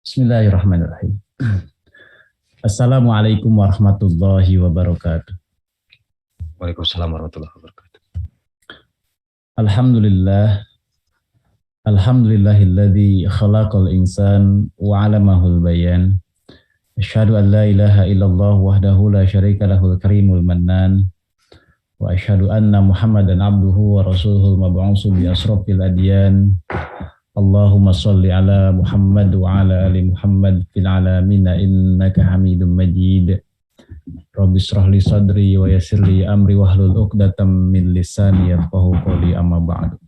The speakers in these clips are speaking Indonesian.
Bismillahirrahmanirrahim. Assalamualaikum warahmatullahi wabarakatuh. Waalaikumsalam warahmatullahi wabarakatuh. Alhamdulillah. Alhamdulillahilladzi khalaqal insan wa 'allamahul bayan. Asyhadu an la ilaha illallah wahdahu la syarika lahul karimul mannan. Wa asyhadu anna Muhammadan abduhu wa rasuluhul mab'uutsu bi asrafil adyan. Allahumma shalli ala Muhammad wa ala ali Muhammad fil alamin innaka Hamidum Majid. Rabbi shrah li sadri wa yassir li amri wahlul 'uqdatam min lisani yafqahu qawli amma ba'du.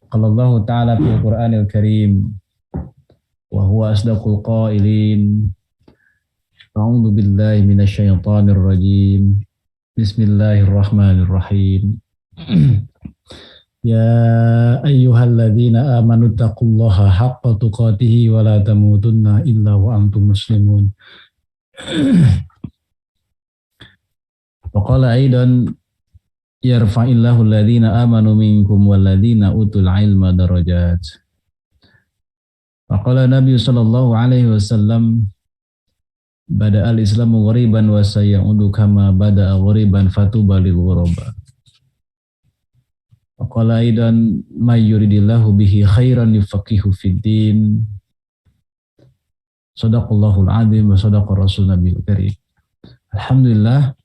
Qala Allah ta'ala fil Qur'anil Karim wa huwa asdaqul qailin. A'udzu billahi minasy syaithanir rajim. Bismillahirrahmanirrahim. Ya ayyuhalladzina amanu taqullaha haqqa tuqatih wa la tamutunna illa wa antum muslimun. Wa qala aidan yarfa'illahu alladzina amanu minkum walladzina utul ilma darajat. Wa qala Nabi sallallahu alaihi wasallam bada'al islamu ghariban wa sayaudu kama bada'a ghariban fatuba lil ghuraba. Qala aidan may yuridillahu bihi khairan yufaqihu fid din. Shadaqallahul azim wa shadaqa rasul nabiyil karim. Alhamdulillah,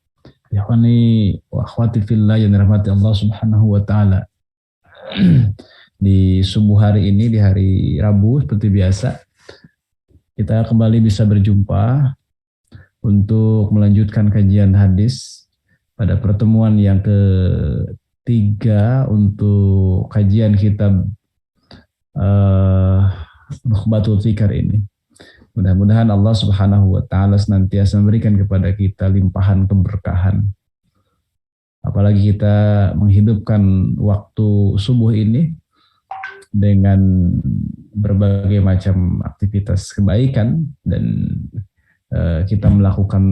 ikhwani wa akhwati fillah yang dirahmati Allah Subhanahu wa taala. Di subuh hari ini, di hari Rabu seperti biasa, kita kembali bisa berjumpa untuk melanjutkan kajian hadis pada pertemuan yang ketiga untuk kajian kitab Nukhbatul Fikar ini. Mudah-mudahan Allah Subhanahu wa taala senantiasa memberikan kepada kita limpahan keberkahan. Apalagi kita menghidupkan waktu subuh ini dengan berbagai macam aktivitas kebaikan dan kita melakukan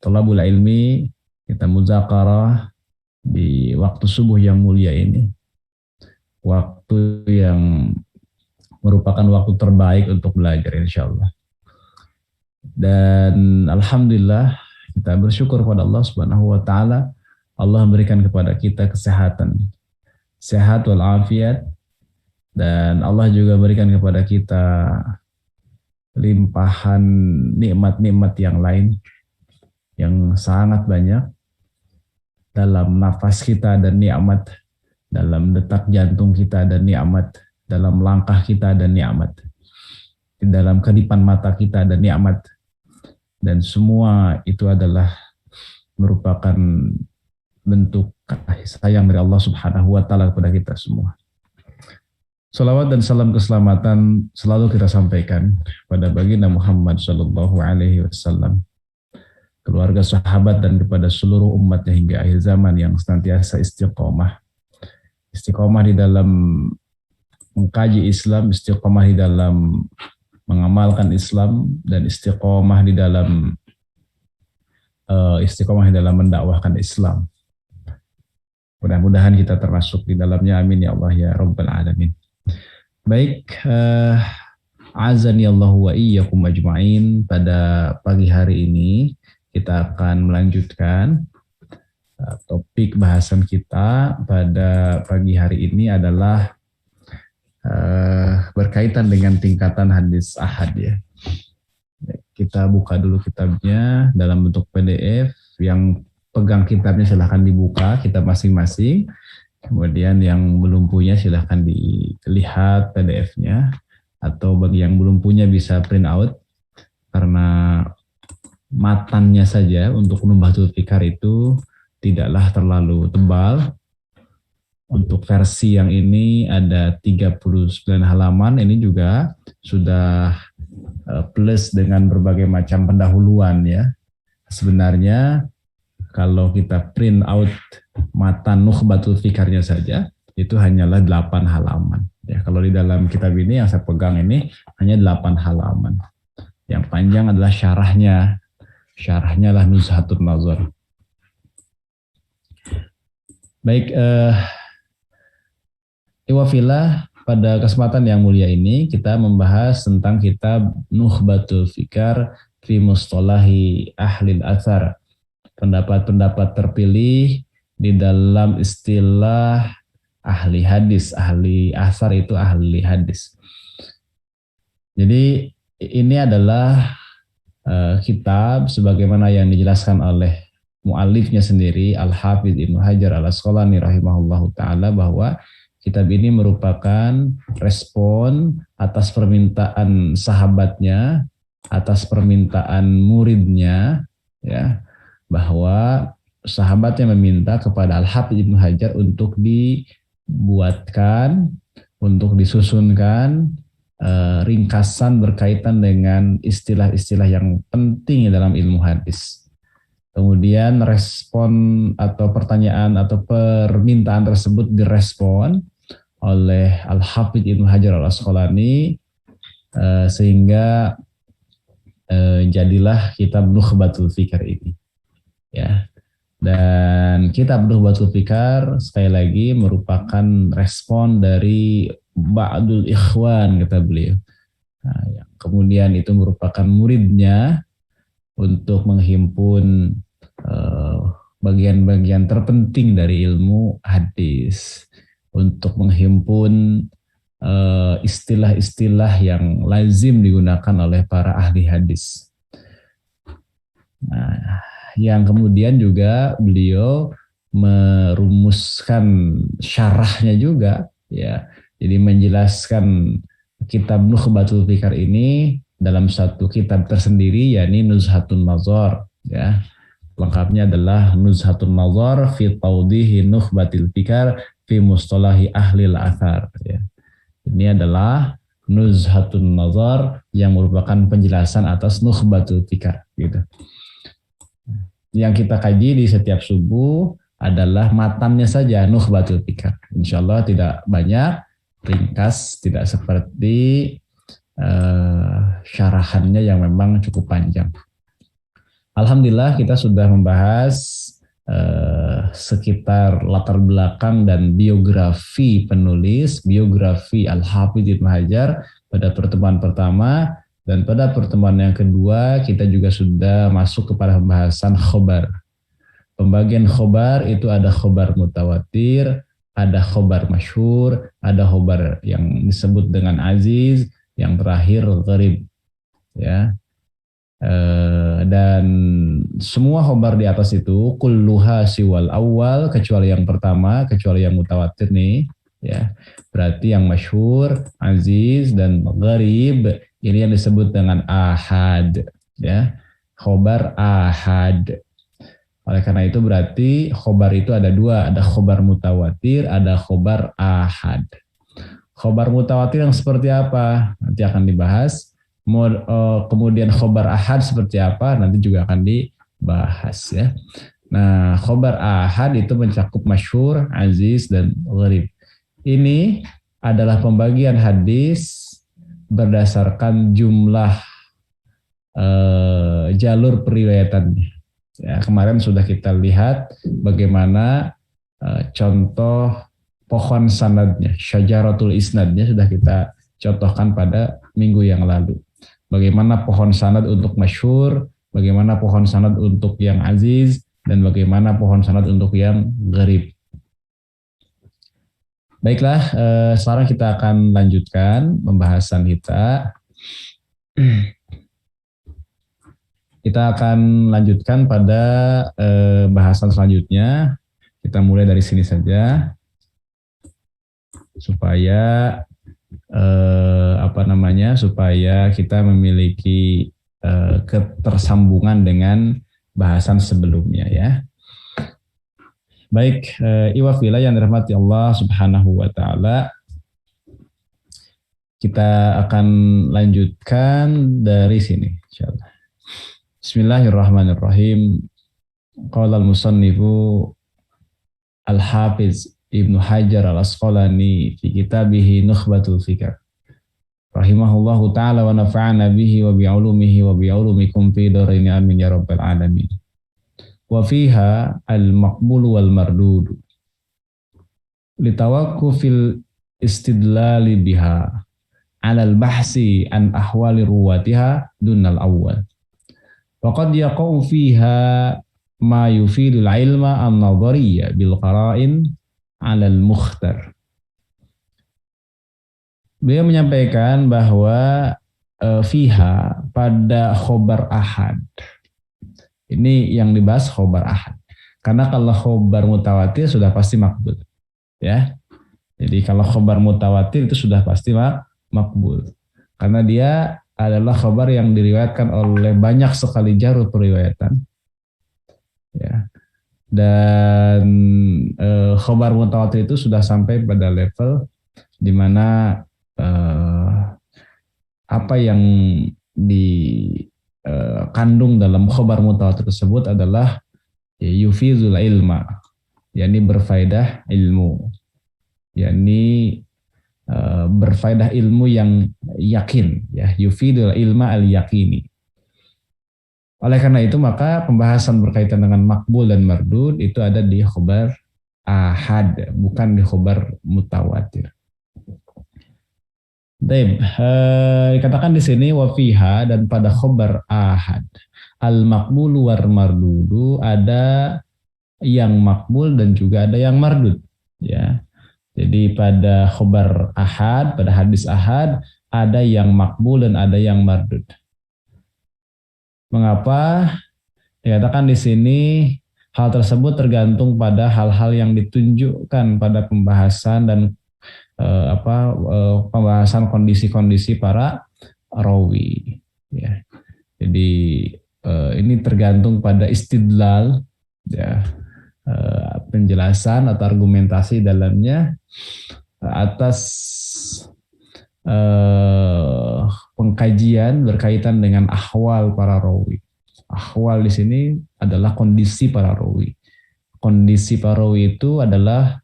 thalabul ilmi, kita muzakarah di waktu subuh yang mulia ini, waktu yang merupakan waktu terbaik untuk belajar insyaallah. Dan alhamdulillah kita bersyukur kepada Allah Subhanahu wa taala, Allah memberikan kepada kita kesehatan, sehat walafiat, dan Allah juga berikan kepada kita limpahan nikmat-nikmat yang lain yang sangat banyak. Dalam nafas kita ada nikmat, dalam detak jantung kita ada nikmat, dalam langkah kita ada nikmat, di dalam kedipan mata kita ada nikmat, dan semua itu adalah merupakan bentuk kasih sayang dari Allah Subhanahu wa taala kepada kita semua. Salawat dan salam keselamatan selalu kita sampaikan pada baginda Muhammad sallallahu alaihi wasallam, keluarga, sahabat, dan kepada seluruh umatnya hingga akhir zaman yang senantiasa istiqomah. Istiqomah di dalam mengkaji Islam, istiqomah di dalam mengamalkan Islam, dan istiqomah di dalam mendakwahkan Islam. Mudah-mudahan kita termasuk di dalamnya, amin ya Allah ya Rabbal Alamin. Baik, azani Allahu wa iyyakum ajma'in. Pada pagi hari ini kita akan melanjutkan topik bahasan kita pada pagi hari ini adalah berkaitan dengan tingkatan hadis ahad ya. Kita buka dulu kitabnya dalam bentuk PDF. Yang pegang kitabnya silahkan dibuka kitab masing-masing. Kemudian yang belum punya silahkan dilihat PDF-nya, atau bagi yang belum punya bisa print out, karena matannya saja untuk Nukhbatul Fikar itu tidaklah terlalu tebal. Untuk versi yang ini ada 39 halaman, ini juga sudah plus dengan berbagai macam pendahuluan ya. Sebenarnya kalau kita print out matan Nukhbatul Fikarnya saja itu hanyalah 8 halaman. Ya, kalau di dalam kitab ini yang saya pegang ini hanya 8 halaman. Yang panjang adalah syarahnya. Syarahnya lah Nuzhatun Nazar. Baik, Iwafillah, pada kesempatan yang mulia ini kita membahas tentang kitab Nukhbatul Fikar fi Mustalahi Ahlil Athar. Pendapat-pendapat terpilih di dalam istilah ahli hadis. Ahli athar itu ahli hadis. Jadi ini adalah kitab sebagaimana yang dijelaskan oleh muallifnya sendiri Al-Hafidz Ibnu Hajar Al-Asqalani rahimahullahu taala, bahwa kitab ini merupakan respon atas permintaan sahabatnya, atas permintaan muridnya, ya, bahwa sahabatnya meminta kepada Al-Hafidz Ibnu Hajar untuk dibuatkan, untuk disusunkan ringkasan berkaitan dengan istilah-istilah yang penting dalam ilmu hadis. Kemudian respon atau pertanyaan atau permintaan tersebut direspon oleh Al-Hafidz Ibnu Hajar Al-Asqalani, sehingga jadilah kitab Nukhbatul Fikar ini. Ya. Dan kitab Nukhbatul Fikar sekali lagi merupakan respon dari Ba'dul Ikhwan, kata beliau. Nah, yang kemudian itu merupakan muridnya untuk menghimpun bagian-bagian terpenting dari ilmu hadis, untuk menghimpun istilah-istilah yang lazim digunakan oleh para ahli hadis. Nah, yang kemudian juga beliau merumuskan syarahnya juga, ya. Jadi menjelaskan kitab Nukhbatul Fikar ini dalam satu kitab tersendiri, yakni Nuzhatun Nazar, ya. Lengkapnya adalah Nuzhatun Nazar fi Tawdihi Nukhbatil Fikar fi Mustalahi Ahlil Athar, ya. Ini adalah Nuzhatun Nazar yang merupakan penjelasan atas Nukhbatul Fikar, gitu. Yang kita kaji di setiap subuh adalah matannya saja, Nukhbatul Fikar. Insya Allah tidak banyak, ringkas, tidak seperti syarahannya yang memang cukup panjang. Alhamdulillah kita sudah membahas sekitar latar belakang dan biografi penulis, biografi Al-Hafidz Ibnu Hajar pada pertemuan pertama, dan pada pertemuan yang kedua kita juga sudah masuk kepada pembahasan khobar. Pembagian khobar itu ada khobar mutawatir, ada khobar masyhur, ada khobar yang disebut dengan aziz, yang terakhir gharib, ya. Dan semua khobar di atas itu kulluha siwal awal, kecuali yang pertama, kecuali yang mutawatir nih, ya. Berarti yang masyhur, aziz, dan gharib ini yang disebut dengan ahad, ya. Khobar ahad. Oleh karena itu berarti khobar itu ada dua, ada khobar mutawatir, ada khobar ahad. Khobar mutawatir yang seperti apa? Nanti akan dibahas. Kemudian khobar ahad seperti apa? Nanti juga akan dibahas, ya. Nah, khobar ahad itu mencakup masyhur, aziz, dan gharib. Ini adalah pembagian hadis berdasarkan jumlah jalur periwayatannya. Ya, kemarin sudah kita lihat bagaimana contoh pohon sanadnya, syajaratul isnadnya sudah kita contohkan pada minggu yang lalu. Bagaimana pohon sanad untuk masyhur, bagaimana pohon sanad untuk yang aziz, dan bagaimana pohon sanad untuk yang gharib. Baiklah, sekarang kita akan lanjutkan pembahasan kita. Kita akan lanjutkan pada bahasan selanjutnya. Kita mulai dari sini saja supaya supaya kita memiliki ketersambungan dengan bahasan sebelumnya, ya. Baik, iwafillah yang dirahmati Allah Subhanahu wa taala. Kita akan lanjutkan dari sini insyaallah. Bismillahirrahmanirrahim. Qala al-musannifu Al-Hafidz Ibnu Hajar Al-Asqalani fi kitabihi Nukhbatul Fikar. Rahimahullahu ta'ala wa nafa'ana bihi wa bi'ulumihi wa bi'ulumikum fi dharaini amin ya rabbal alamin. Wa fiha al-maqbulu wal mardudu. Litawaqqufil istidlali biha alal bahsi an ahwali ruwatiha dunal awal. Waqad yaqau fiha ma yufidul ilma an-nadhariyya bil qara'in alal mukhtar. Beliau menyampaikan bahwa fiha pada khobar ahad. Ini yang dibahas khobar ahad. Karena kalau khobar mutawatir sudah pasti makbul. Ya. Jadi kalau khobar mutawatir itu sudah pasti makbul. Karena dia adalah khobar yang diriwayatkan oleh banyak sekali jalur periwayatan. Ya. Dan khobar mutawatir itu sudah sampai pada level di mana apa yang dikandung dalam khobar mutawatir tersebut adalah yufizul ilma, yakni berfaedah ilmu, yakni berfaedah ilmu yang yakin, ya, yufidul ilma al yakini. Oleh karena itu maka pembahasan berkaitan dengan makbul dan mardud itu ada di khobar ahad, bukan di khobar mutawatir. Dikatakan di sini wafiha, dan pada khobar ahad al makbulu war mardudu, ada yang makbul dan juga ada yang mardud, ya. Jadi pada khobar ahad, pada hadis ahad ada yang makbul dan ada yang mardud. Mengapa? Dikatakan di sini hal tersebut tergantung pada hal-hal yang ditunjukkan pada pembahasan dan pembahasan kondisi-kondisi para rawi, ya. Jadi ini tergantung pada istidlal, ya, penjelasan atau argumentasi dalamnya atas pengkajian berkaitan dengan ahwal para rawi. Ahwal di sini adalah kondisi para rawi. Kondisi para rawi itu adalah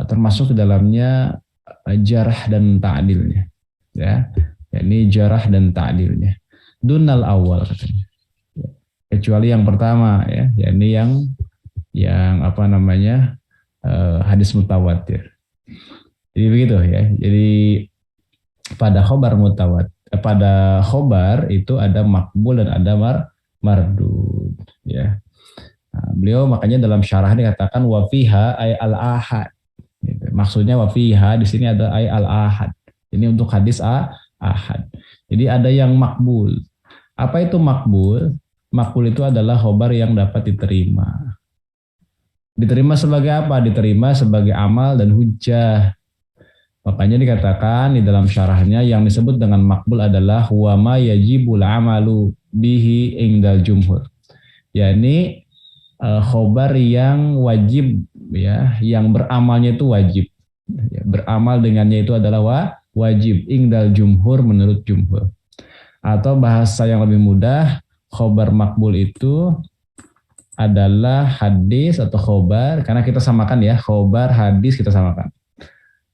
termasuk di dalamnya jarah dan ta'dilnya, ya, yakni jarah dan ta'dilnya dunal awal katanya, kecuali yang pertama, ya, yakni yang hadis mutawatir. Jadi begitu, ya. Jadi pada khobar pada khobar itu ada makbul dan ada mardud, ya. Nah, beliau makanya dalam syarah dikatakan wafiha ay al ahad. Gitu. Maksudnya wafiha di sini ada ay al ahad. Ini untuk hadis ahad. Jadi ada yang makbul. Apa itu makbul? Makbul itu adalah khobar yang dapat diterima. Diterima sebagai apa? Diterima sebagai amal dan hujjah. Makanya dikatakan di dalam syarahnya yang disebut dengan makbul adalah huwa ma yajibul amalu bihi indal jumhur. yakni khobar yang wajib, ya, yang beramalnya itu wajib. Ya, beramal dengannya itu adalah wajib indal jumhur, menurut jumhur. Atau bahasa yang lebih mudah, khobar makbul itu adalah hadis atau khobar, karena kita samakan ya, khobar hadis kita samakan.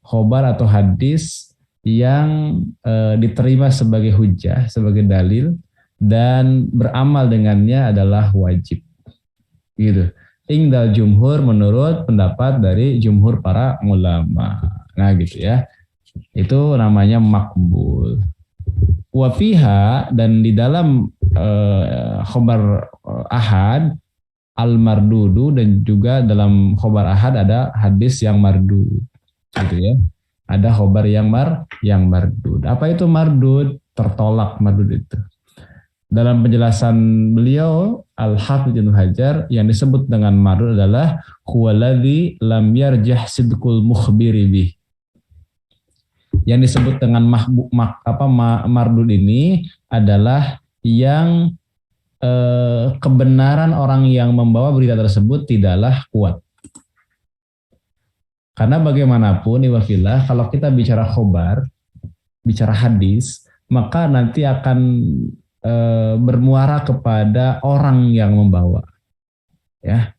Khobar atau hadis yang diterima sebagai hujjah, sebagai dalil, dan beramal dengannya adalah wajib. Gitu. Indal jumhur, menurut pendapat dari jumhur para ulama. Nah gitu ya. Itu namanya makbul. Wafiha, dan di dalam khobar ahad al-mardudu, dan juga dalam khobar ahad ada hadis yang mardud. Gitu ya. Ada khobar yang mardud. Apa itu mardud? Tertolak mardud itu. Dalam penjelasan beliau Al-Hafidz Ibnu Hajar, yang disebut dengan mardud adalah huwaladzi lam yarjah sidqul mukhbiri bih. Yang disebut dengan mardud ini adalah yang kebenaran orang yang membawa berita tersebut tidaklah kuat. Karena bagaimanapun iwafillah, kalau kita bicara khobar, bicara hadis, maka nanti akan bermuara kepada orang yang membawa. Ya,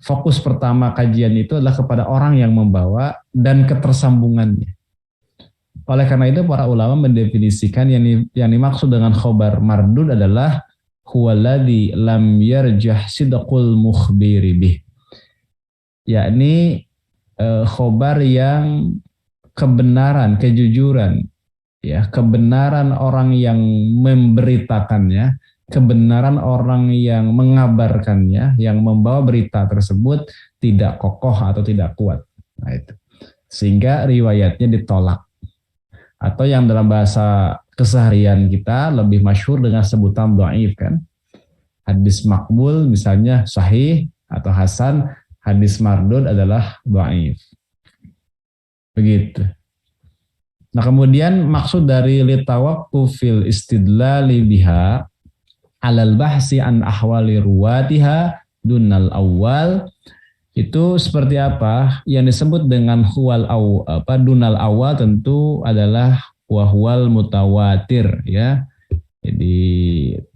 fokus pertama kajian itu adalah kepada orang yang membawa dan ketersambungannya. Oleh karena itu para ulama mendefinisikan yang dimaksud dengan khobar mardud adalah huwaladzi lam yarjah sidqul mukhbiri bih. Yakni khobar yang kebenaran, kejujuran, ya, kebenaran orang yang memberitakannya, kebenaran orang yang mengabarkannya, yang membawa berita tersebut tidak kokoh atau tidak kuat. Nah, itu. Sehingga riwayatnya ditolak. Atau yang dalam bahasa keseharian kita lebih masyhur dengan sebutan dhaif kan. Hadis makbul misalnya sahih atau hasan, hadis mardud adalah dhaif. Begitu. Nah, kemudian maksud dari litawaqqufil istidlali biha alal bahsi an ahwali ruwatiha dunal awal, itu seperti apa? Yang disebut dengan dunal awal tentu adalah wahwal mutawatir, ya. Jadi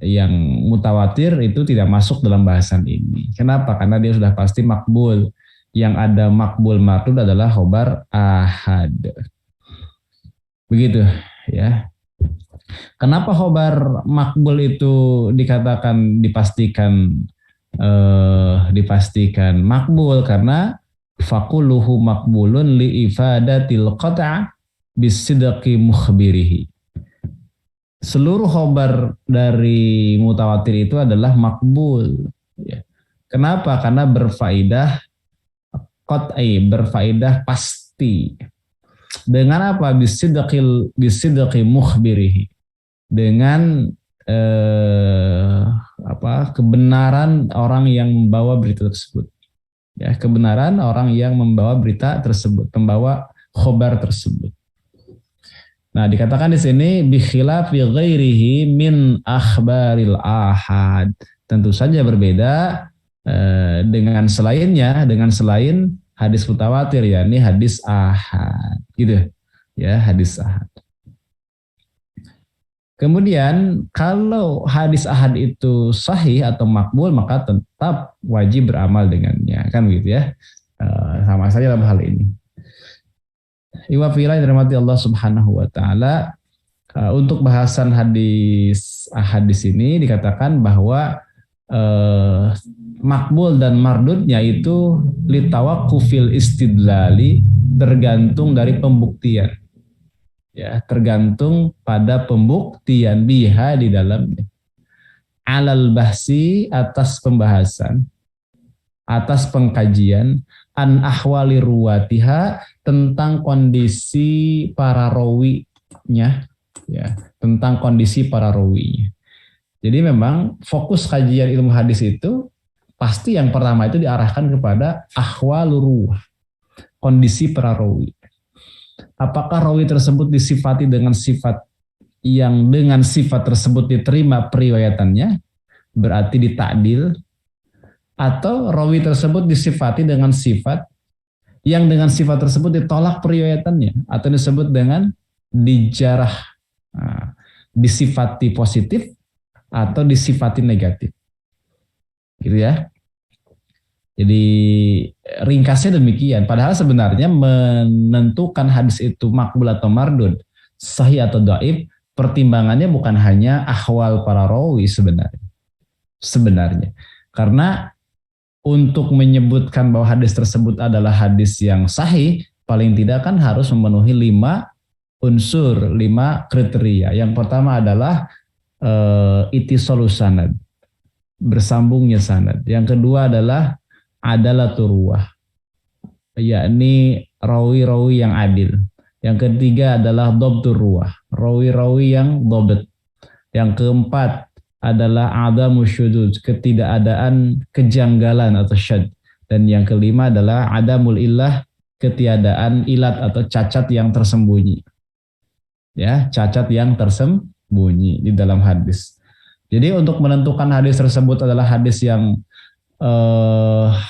yang mutawatir itu tidak masuk dalam bahasan ini. Kenapa? Karena dia sudah pasti makbul. Yang ada makbul mardud adalah khobar ahad. Begitu, ya. Kenapa khobar makbul itu dikatakan dipastikan makbul? Karena faquluhu makbulun li ifadatil qata' bisidqi mukhbirihi. Seluruh khobar dari mutawatir itu adalah makbul. Ya. Kenapa? Karena berfaedah qat'i, berfaedah pasti. Dengan apa? Bisidqi mukhbirihi. Dengan kebenaran orang yang membawa berita tersebut. Ya, kebenaran orang yang membawa berita tersebut, membawa khobar tersebut. Nah, dikatakan di sini bi khilafi ghairihi min akhbaril ahad. Tentu saja berbeda dengan selainnya, dengan selain hadis mutawatir, yakni hadis ahad. Gitu. Ya, hadis ahad. Kemudian kalau hadis ahad itu sahih atau makbul, maka tetap wajib beramal dengannya, kan gitu ya. Sama saja dalam hal ini. Iwa fila yang dirahmati Allah Subhanahu wa taala, untuk bahasan hadis ini dikatakan bahwa makbul dan mardudnya itu litawaqqufil istidlali, tergantung dari pembuktian. Ya, tergantung pada pembuktian biha di dalamnya. Alal bahsi, atas pembahasan, atas pengkajian, an ahwali ruwatiha, tentang kondisi para rawinya, ya, tentang kondisi para rawinya. Jadi memang fokus kajian ilmu hadis itu pasti yang pertama itu diarahkan kepada ahwalur ruwah, kondisi para rawi. Apakah rawi tersebut disifati dengan sifat yang dengan sifat tersebut diterima periwayatannya, berarti ditakdil, atau rawi tersebut disifati dengan sifat yang dengan sifat tersebut ditolak periwayatannya, atau disebut dengan dijarah, disifati positif atau disifati negatif, gitu ya. Jadi ringkasnya demikian. Padahal sebenarnya menentukan hadis itu makbul atau mardud, sahih atau dhaif, pertimbangannya bukan hanya ahwal para rawi sebenarnya. Karena untuk menyebutkan bahwa hadis tersebut adalah hadis yang sahih, paling tidak kan harus memenuhi 5 unsur, 5 kriteria. Yang pertama adalah itisolus sanad, bersambungnya sanad. Yang kedua adalah adalatur ruwah, yakni rawi-rawi yang adil. Yang ketiga adalah dhabtur ruwah, rawi-rawi yang dhabt. Yang keempat adalah adamu syudud, ketidakadaan kejanggalan atau syad. Dan yang kelima adalah adamul illah, ketiadaan ilat atau cacat yang tersembunyi. Ya, cacat yang tersembunyi di dalam hadis. Jadi untuk menentukan hadis tersebut adalah hadis yang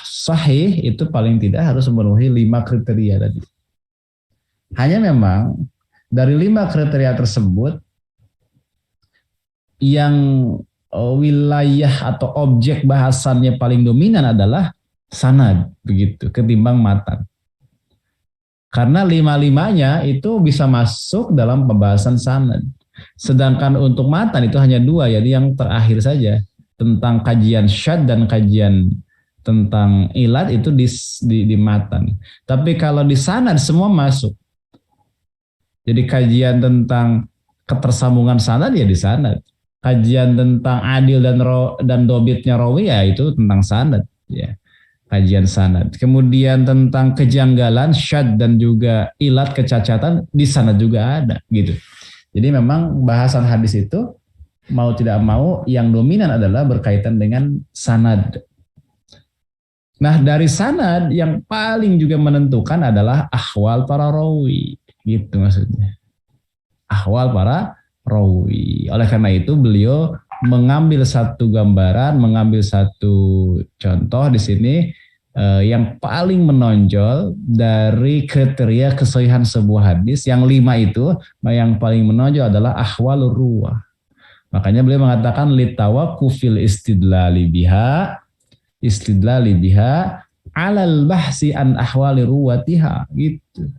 sahih, itu paling tidak harus memenuhi 5 kriteria tadi. Hanya memang dari 5 kriteria tersebut yang wilayah atau objek bahasannya paling dominan adalah sanad, begitu, ketimbang matan. Karena 5-5-nya itu bisa masuk dalam pembahasan sanad. Sedangkan untuk matan itu hanya 2, yaitu yang terakhir saja, tentang kajian syad dan kajian tentang ilat itu di matan. Tapi kalau di sanad semua masuk. Jadi kajian tentang ketersambungan sanad ya di sanad. Kajian tentang adil dan dobitnya rawi ya itu tentang sanad ya. Kajian sanad. Kemudian tentang kejanggalan, syad dan juga ilat kecacatan di sanad juga ada gitu. Jadi memang bahasan hadis itu mau tidak mau yang dominan adalah berkaitan dengan sanad. Nah dari sanad yang paling juga menentukan adalah ahwal para rawi gitu maksudnya. Ahwal para rawi. Oleh karena itu beliau mengambil satu gambaran, mengambil satu contoh di sini yang paling menonjol dari kriteria kesahihan sebuah hadis. Yang 5 itu yang paling menonjol adalah ahwalur ruwah. Makanya beliau mengatakan litawakufil istidlali biha alal bahsi an ahwali ruwatiha gitu.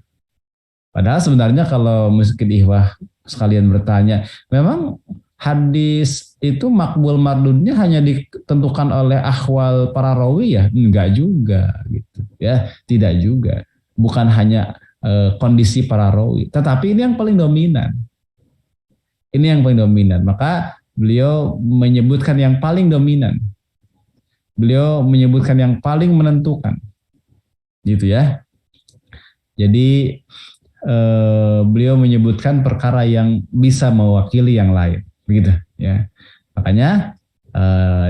Padahal sebenarnya kalau mungkin ihwah sekalian bertanya, memang hadis itu makbul mardudnya hanya ditentukan oleh ahwal para rawi ya? Enggak juga gitu ya, tidak juga. Bukan hanya kondisi para rawi, tetapi ini yang paling dominan. Ini yang paling dominan. Maka beliau menyebutkan yang paling dominan. Beliau menyebutkan yang paling menentukan. Gitu ya. Jadi beliau menyebutkan perkara yang bisa mewakili yang lain. Begitu ya. Makanya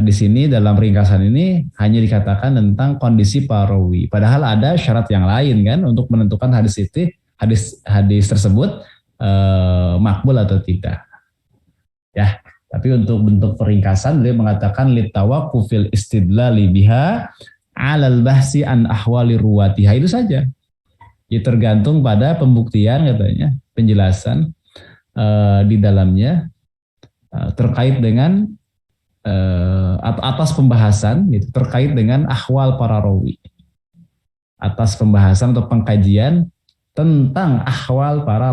di sini dalam ringkasan ini hanya dikatakan tentang kondisi parawi. Padahal ada syarat yang lain kan untuk menentukan hadis tersebut makbul atau tidak. Ya, tapi untuk bentuk peringkasan beliau mengatakan litawaqufil istidlali biha 'alal bahsi an ahwali ruwatiha, itu saja. Ya tergantung pada pembuktian katanya, penjelasan di dalamnya terkait dengan atas pembahasan gitu, terkait dengan ahwal para rawi. Atas pembahasan atau pengkajian tentang ahwal para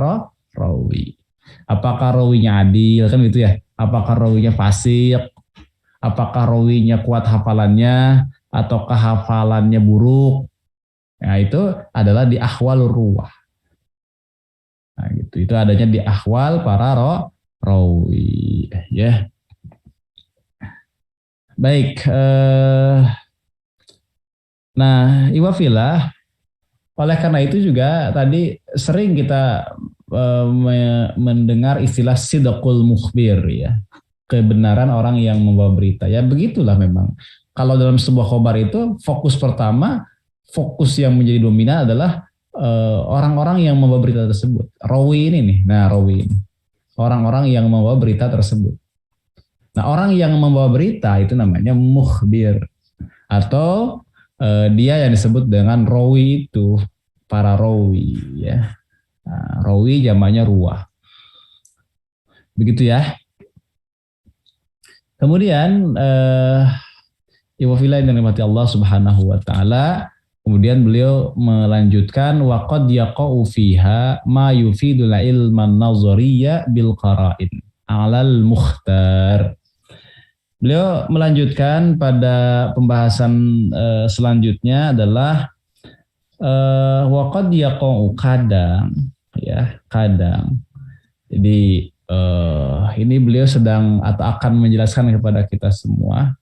rawi. Apakah rawinya adil kan gitu ya? Apakah rawinya fasik? Apakah rawinya kuat hafalannya ataukah hafalannya buruk? Nah, itu adalah di ahwal ruwah. Nah, gitu. Itu adanya di ahwal para rawi ya. Baik, nah iwafilah, oleh karena itu juga tadi sering kita mendengar istilah sidqul mukhbir ya, kebenaran orang yang membawa berita. Ya begitulah memang. Kalau dalam sebuah khobar itu fokus yang menjadi dominan adalah orang-orang yang membawa berita tersebut. Rawi ini nih, nah rawi ini. Orang-orang yang membawa berita tersebut. Nah orang yang membawa berita itu namanya mukhbir. Atau dia yang disebut dengan rawi itu, para rawi ya. Nah, rawi jamaknya ruwah. Begitu ya. Kemudian iwafillah yang dirahmati Allah Subhanahu wa taala, kemudian beliau melanjutkan waqad yaqa'u fiha ma yufidul ilman nazariyya bil qara'in 'alal mukhtar. Beliau melanjutkan pada pembahasan selanjutnya adalah waqad yaqa'u, kadang ya, kadang. Jadi ini beliau sedang atau akan menjelaskan kepada kita semua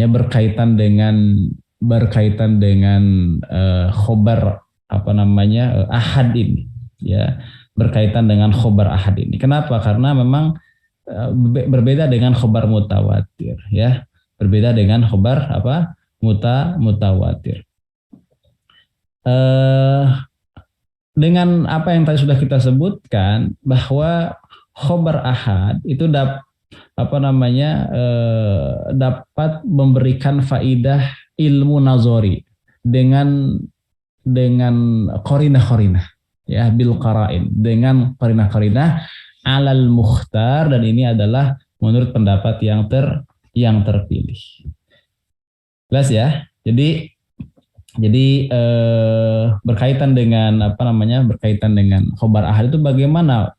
berkaitan dengan khobar ahad ini ya, berkaitan dengan khobar ahad ini. Kenapa? Karena memang berbeda dengan khobar mutawatir ya, berbeda dengan khobar mutawatir. Dengan apa yang tadi sudah kita sebutkan bahwa khobar ahad itu dapat memberikan faidah ilmu nazori dengan qarinah ya, bil qara'in, dengan qarinah alal mukhtar, dan ini adalah menurut pendapat yang terpilih. Jelas ya? Jadi berkaitan dengan khobar ahad itu bagaimana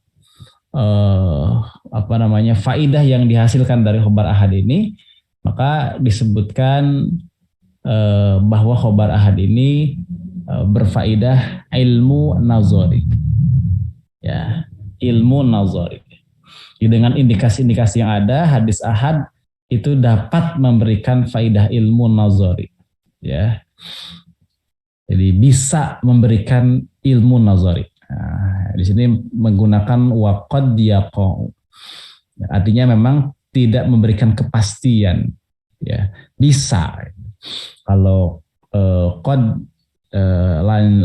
faidah yang dihasilkan dari khobar ahad ini, maka disebutkan bahwa khobar ahad ini berfaedah ilmu nazari. Ya, ilmu nazari. Dengan indikasi-indikasi yang ada, hadis ahad itu dapat memberikan faedah ilmu nazari. Ya. Jadi bisa memberikan ilmu nazari. Nah, di sini menggunakan waqad yaqa'u. Artinya memang tidak memberikan kepastian. Ya, bisa. Kalau qad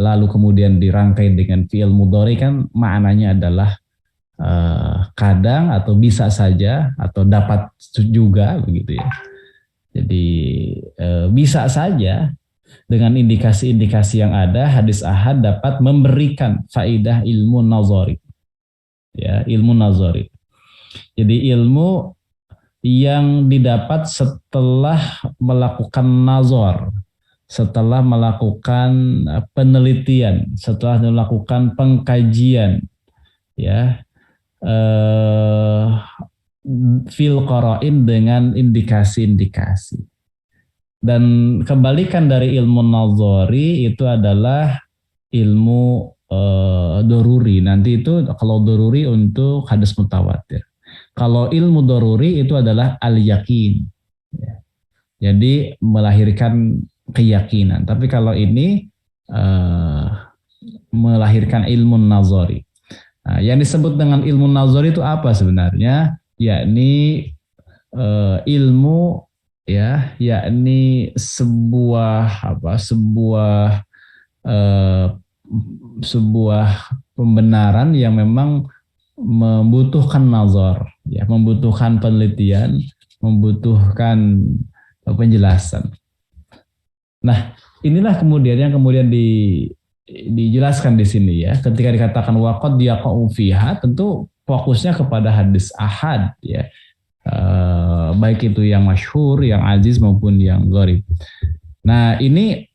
lalu kemudian dirangkai dengan fi'il mudhari kan maknanya adalah kadang atau bisa saja atau dapat juga begitu ya. Jadi bisa saja dengan indikasi-indikasi yang ada hadis ahad dapat memberikan faidah ilmu nazari. Ya, ilmu nazari. Jadi ilmu yang didapat setelah melakukan nazar, setelah melakukan penelitian, setelah melakukan pengkajian, ya, fil qara'in dengan indikasi-indikasi. Dan kebalikan dari ilmu nazari itu adalah ilmu doruri. Nanti itu kalau doruri untuk hadis mutawatir. Kalau ilmu doruri itu adalah al-yakin. Ya. Jadi melahirkan keyakinan. Tapi kalau ini melahirkan ilmu nazari. Nah, yang disebut dengan ilmu nazari itu apa sebenarnya? Yakni ilmu ya, yakni sebuah pembenaran yang memang membutuhkan nazar, ya, membutuhkan penelitian, membutuhkan penjelasan. Nah, inilah kemudian yang dijelaskan di sini ya. Ketika dikatakan waqad yaqa'u fiha, tentu fokusnya kepada hadis ahad ya. Baik itu yang masyhur, yang aziz maupun yang gharib. Nah, ini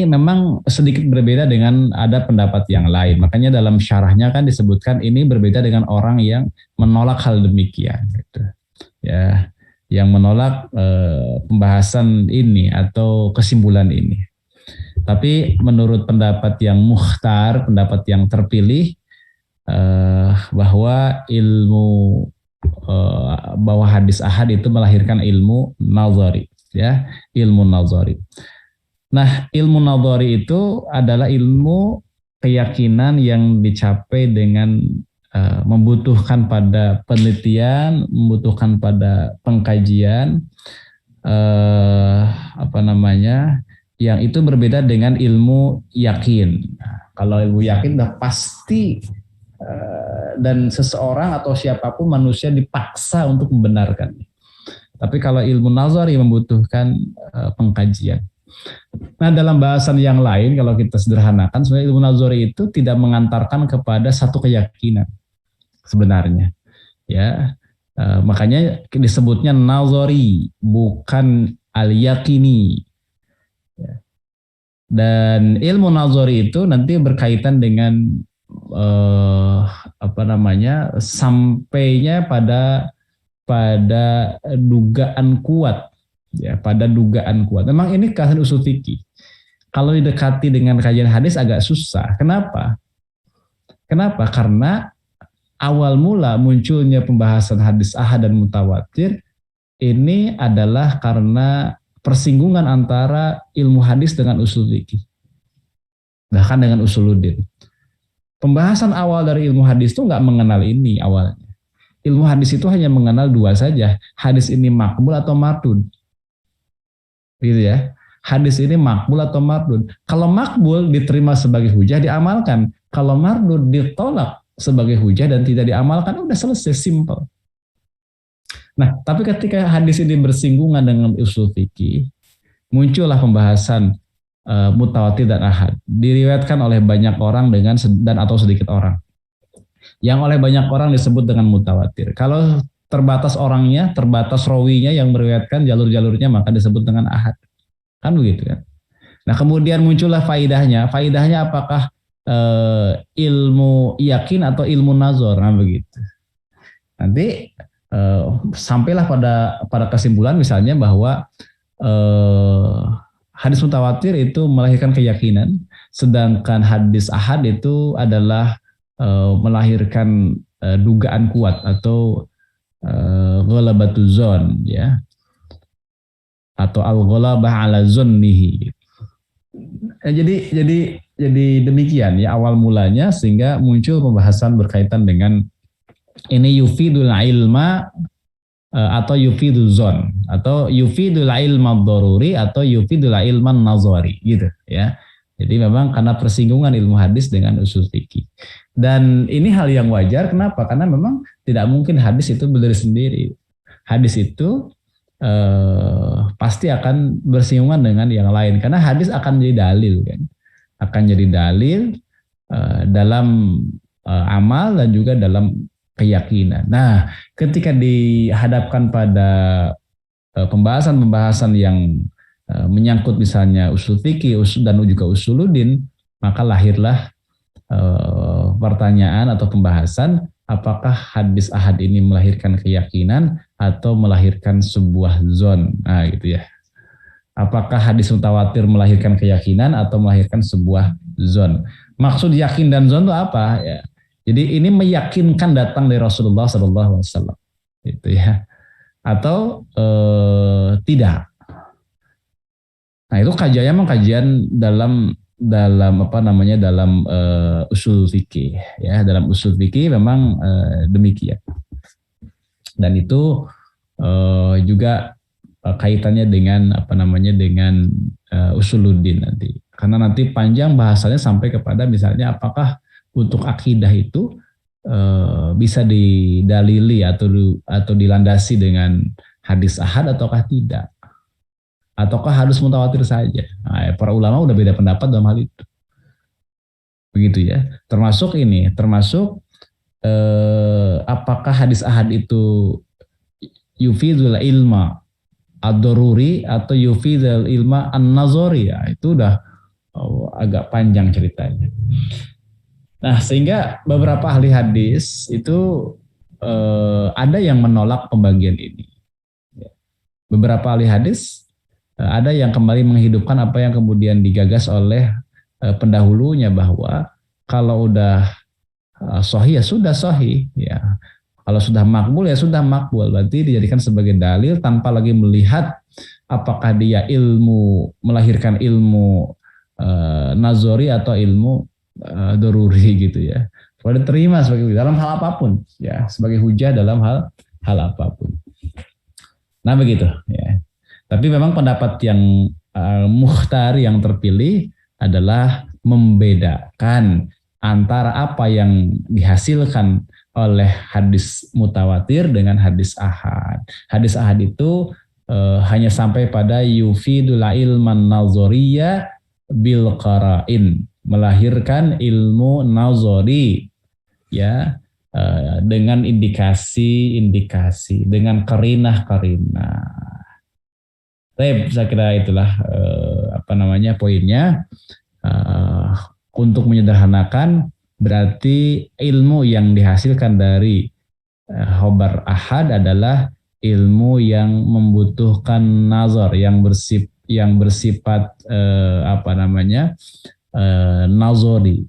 memang sedikit berbeda dengan ada pendapat yang lain. Makanya dalam syarahnya kan disebutkan ini berbeda dengan orang yang menolak hal demikian gitu. Ya, yang menolak pembahasan ini atau kesimpulan ini. Tapi menurut pendapat yang mukhtar, pendapat yang terpilih bahwa bahwa hadis ahad itu melahirkan ilmu nazari, ya, ilmu nazari. Nah, ilmu nazari itu adalah ilmu keyakinan yang dicapai dengan membutuhkan pada penelitian, membutuhkan pada pengkajian, yang itu berbeda dengan ilmu yakin. Nah, kalau ilmu yakin udah pasti dan seseorang atau siapapun manusia dipaksa untuk membenarkan. Tapi kalau ilmu nazari membutuhkan pengkajian. Nah, dalam bahasan yang lain kalau kita sederhanakan, sebenarnya ilmu nazari itu tidak mengantarkan kepada satu keyakinan sebenarnya. Ya, makanya disebutnya nazari bukan al-yakini. Ya. Dan ilmu nazari itu nanti berkaitan dengan sampainya pada dugaan kuat, ya, pada dugaan kuat. Memang ini kajian usul fikih. Kalau didekati dengan kajian hadis agak susah. Kenapa? Karena awal mula munculnya pembahasan hadis ahad dan mutawatir ini adalah karena persinggungan antara ilmu hadis dengan usul fikih, bahkan dengan usuluddin. Pembahasan awal dari ilmu hadis itu nggak mengenal ini awalnya. Ilmu hadis itu hanya mengenal dua saja. Hadis ini makbul atau mardud. Gitu ya. Hadis ini makbul atau mardud. Kalau makbul diterima sebagai hujah diamalkan. Kalau mardud ditolak sebagai hujah dan tidak diamalkan, udah selesai, simple. Nah, tapi ketika hadis ini bersinggungan dengan usul fikih, muncullah pembahasan mutawatir dan ahad, diriwayatkan oleh banyak orang dan atau sedikit orang. Yang oleh banyak orang disebut dengan mutawatir. Kalau terbatas orangnya, terbatas rawinya yang meriwayatkan jalur-jalurnya, maka disebut dengan ahad. Kan begitu kan? Nah, kemudian muncullah faidahnya. Faidahnya apakah ilmu yakin atau ilmu nazar? Nah, begitu. Nanti sampailah pada kesimpulan misalnya bahwa hadis mutawatir itu melahirkan keyakinan, sedangkan hadis ahad itu adalah melahirkan dugaan kuat atau ghalabatuzon ya, atau al-ghalabah ala zonnihi. Jadi demikian ya awal mulanya, sehingga muncul pembahasan berkaitan dengan ini yufidul ilma atau yufidul zon, atau yufidul ilma daruri, atau yufidul ilma nazari gitu ya. Jadi memang karena persinggungan ilmu hadis dengan usul fikih. Dan ini hal yang wajar, kenapa? Karena memang tidak mungkin hadis itu berdiri sendiri. Hadis itu pasti akan bersinggungan dengan yang lain, karena hadis akan jadi dalil kan, akan jadi dalil dalam amal dan juga dalam keyakinan. Nah, ketika dihadapkan pada pembahasan-pembahasan yang menyangkut misalnya usul fikih dan juga usuluddin, maka lahirlah pertanyaan atau pembahasan, apakah hadis ahad ini melahirkan keyakinan atau melahirkan sebuah zon. Nah gitu ya. Apakah hadis mutawatir melahirkan keyakinan atau melahirkan sebuah zon. Maksud yakin dan zon itu apa ya? Jadi ini meyakinkan datang dari Rasulullah SAW, gitu ya, atau tidak. Nah itu kajiannya memang kajian dalam apa namanya, dalam usul fikih ya, dalam usul fikih memang demikian. Dan itu juga kaitannya dengan apa namanya, dengan usuluddin nanti. Karena nanti panjang bahasanya sampai kepada misalnya apakah untuk akidah itu bisa didalili atau dilandasi dengan hadis ahad ataukah tidak, ataukah harus mutawatir saja. Nah, para ulama udah beda pendapat dalam hal itu, begitu ya. Termasuk apakah hadis ahad itu yufidul ilma ad-daruri atau yufidul ilma an-nazari, ya itu udah agak panjang ceritanya. Nah, sehingga beberapa ahli hadis itu ada yang menolak pembagian ini. Beberapa ahli hadis ada yang kembali menghidupkan apa yang kemudian digagas oleh pendahulunya, bahwa kalau udah sahih ya sudah sahih ya. Kalau sudah makbul ya sudah makbul, berarti dijadikan sebagai dalil tanpa lagi melihat apakah dia melahirkan ilmu nazari atau ilmu daruri gitu ya. Kalau diterima sebagai dalam hal apapun ya, sebagai hujah dalam hal apapun. Nah begitu ya. Tapi memang pendapat yang mukhtar, yang terpilih adalah membedakan antara apa yang dihasilkan oleh hadis mutawatir dengan hadis ahad. Hadis ahad itu hanya sampai pada yufidul ilman nazariyya bil qara'in, melahirkan ilmu nazari ya, dengan indikasi-indikasi, dengan qarinah-qarinah. Baik, saya kira itulah apa namanya poinnya. Untuk menyederhanakan, berarti ilmu yang dihasilkan dari khobar ahad adalah ilmu yang membutuhkan nazar, yang bersifat apa namanya, nazari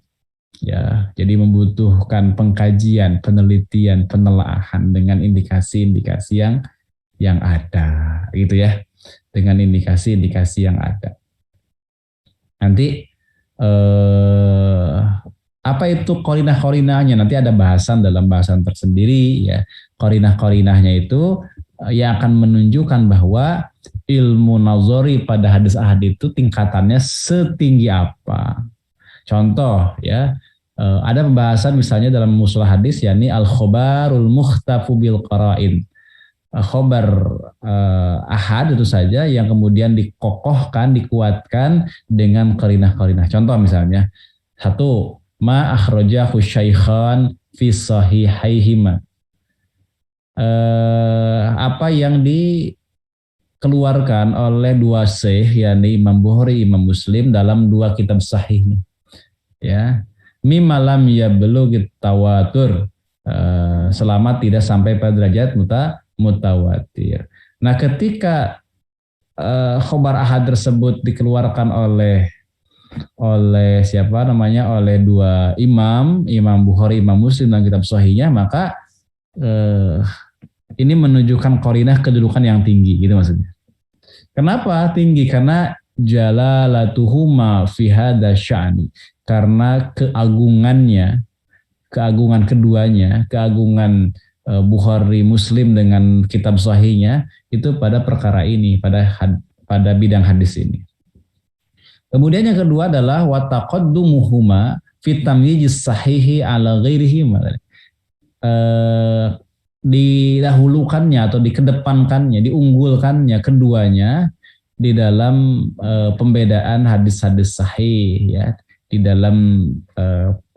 ya. Jadi membutuhkan pengkajian, penelitian, penelaahan dengan indikasi-indikasi yang ada gitu ya, dengan indikasi-indikasi yang ada. Nanti apa itu qarinah-qarinahnya, nanti ada bahasan dalam bahasan tersendiri ya. Qarinah-qarinahnya itu yang akan menunjukkan bahwa ilmu nazari pada hadis ahad itu tingkatannya setinggi apa. Contoh ya, ada pembahasan misalnya dalam mustalah hadis, yakni al-khobarul mukhtafu bil qara'in. Khobar ahad itu saja yang kemudian dikokohkan, dikuatkan dengan qarinah-qarinah. Contoh misalnya, satu, ma akhrajahu syaikhan fi sahihaihima. Apa yang dikeluarkan oleh dua syekh, yakni Imam Bukhari, Imam Muslim dalam dua kitab sahihnya. Ya, mimalam ya belugit tawatur, selama tidak sampai pada derajat mutawatir. Nah, ketika khobar ahad tersebut dikeluarkan oleh siapa namanya, oleh dua imam, Imam Bukhari, Imam Muslim dalam kitab Sahihnya, maka eh, ini menunjukkan qarinah kedudukan yang tinggi, gitu maksudnya. Kenapa tinggi? Karena jalalatuhuma fi hadza sya'ni. Karena keagungan keduanya, keagungan Bukhari Muslim dengan kitab sahihnya itu pada perkara ini, pada bidang hadis ini. Kemudian yang kedua adalah wataqaddumuhuma fi tamyijis sahihi ala ghairihima. Didahulukannya atau dikedepankannya, diunggulkannya keduanya di dalam pembedaan hadis-hadis sahih, ya, di dalam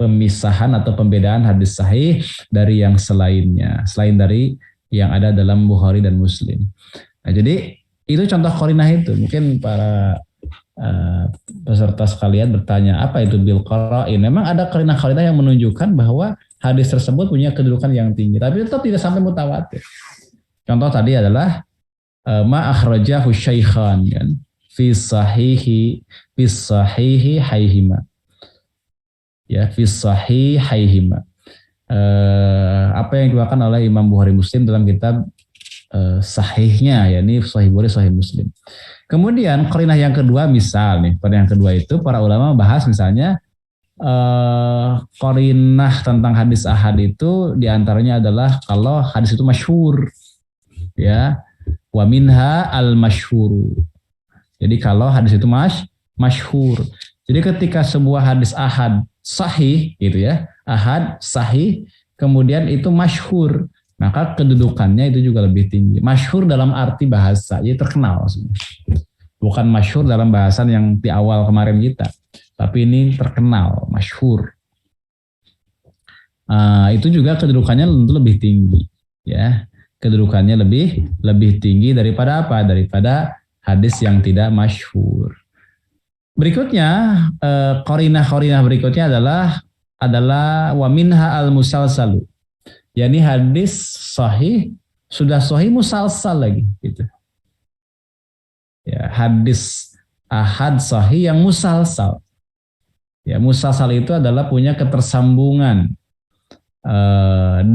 pemisahan atau pembedaan hadis sahih dari yang selainnya, selain dari yang ada dalam Bukhari dan Muslim. Nah, jadi itu contoh qarinah itu. Mungkin para peserta sekalian bertanya, apa itu bil qara'in? Memang ada qarinah-qarinah yang menunjukkan bahwa hadis tersebut punya kedudukan yang tinggi, tapi tetap tidak sampai mutawatir. Contoh tadi adalah ma akhrajahu syaikhan, kan, fi sahihi haihima, ya, fi sahih haihima, apa yang dikeluarkan oleh Imam Bukhari Muslim dalam kitab sahihnya, yakni Sahih Bukhari Sahih Muslim. Kemudian qarinah yang kedua, misal nih, pada yang kedua itu para ulama bahas misalnya qarinah tentang hadis ahad itu diantaranya adalah kalau hadis itu masyhur, ya, wa minha al masyhuru. Jadi kalau hadis itu masyhur. Jadi ketika sebuah hadis ahad sahih gitu, ya, ahad sahih, kemudian itu masyhur, maka kedudukannya itu juga lebih tinggi. Masyhur dalam arti bahasa, jadi terkenal maksudnya. Bukan masyhur dalam bahasan yang di awal kemarin kita, tapi ini terkenal, masyhur. Itu juga kedudukannya tentu lebih tinggi, ya. Kedudukannya lebih tinggi daripada apa? Daripada hadis yang tidak masyhur. Berikutnya, qarinah berikutnya adalah wa minha al musalsalu. yakni hadis sahih, sudah sahih musalsal lagi gitu. Ya, hadis ahad sahih yang musalsal. Ya, musalsal itu adalah punya ketersambungan